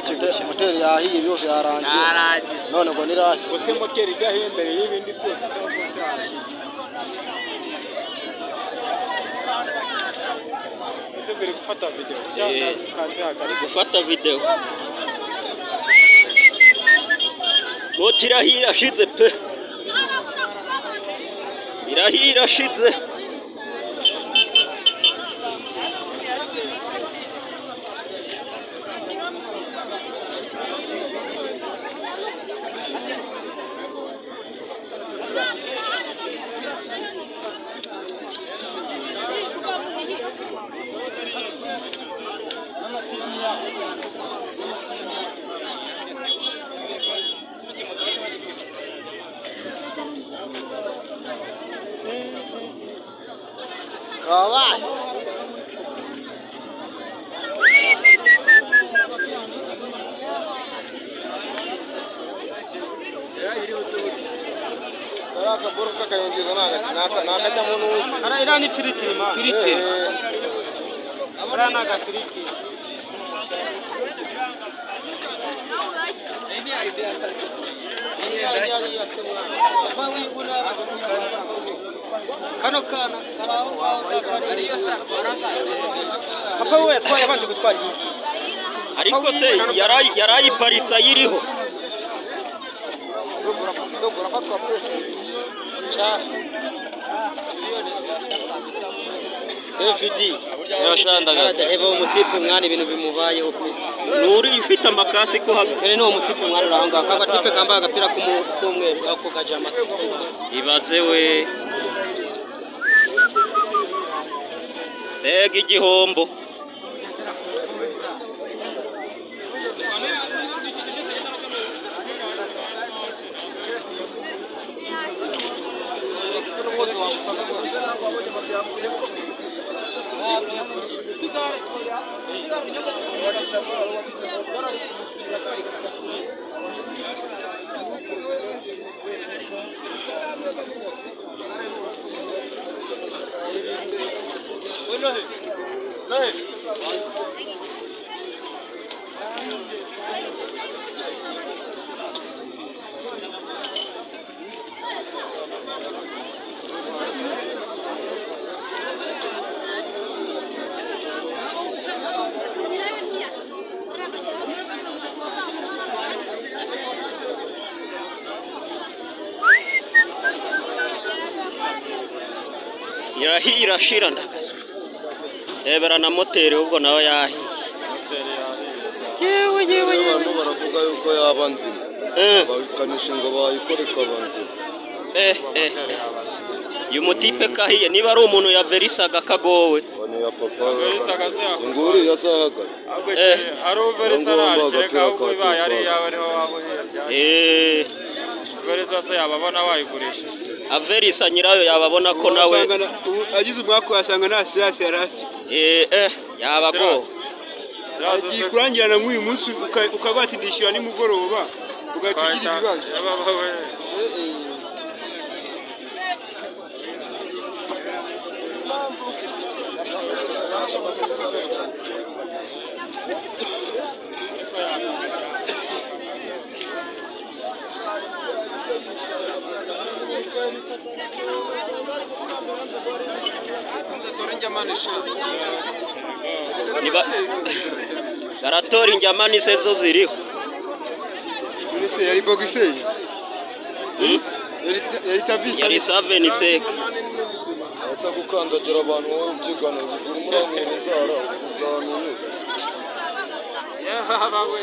iki gushya moteri yahiye byose yarangiye none ngo nirashye gusa moteri idahiye mbere y'ibindi byose se rwose yarashye ese mbere gufata video gufata video moto irahiye irashize pe irahiye irashize Kawan. Saraka buruka kayongeza naka muntu wese. Ara ira ni firiti ma. Firiti. Ara naga firiti. Ini idea sasa. Ini idea kano kana ariyo sa baranga papa we twaye abanje gutwara iyi ariko se yarayiparitsa yiriho dogora fatwa pressure cha FD yashandaga eba umutipe mwana ibintu bimubayeho kuri nuri ifite amakasi ko habe kene no umutipe mwana rahanga akagatipe kambaye agapira k'umweru ako kajama ibaze we Ega igihombo irahiye irashira ndagaza rebera na moteri ubwo nawe yahiye yewe abantu baravuga yuko yaba nzima bayikanisha ngo bayikoreka banzima uyu mutipe kahiye niba ari umuntu yaverisaga kagowe bane ya papa nguri yasahaga ari overisa reka ahubwo bibaye ari yawe ariho wabuye verisa se yababona wayigurisha averisa nyirayo yababona ko nawe agize umwaka yasanga nta sirasi yarafi yabago yikurangirana nk'uyu munsi ukabatindishira nimugoroba ugakigira ibibazo baratora injyamani se zo ziriho yari bogiseri yari saveni seke aza gukandagira abantu wowe ubyigana bigura muramura inzara uzamenye yahawe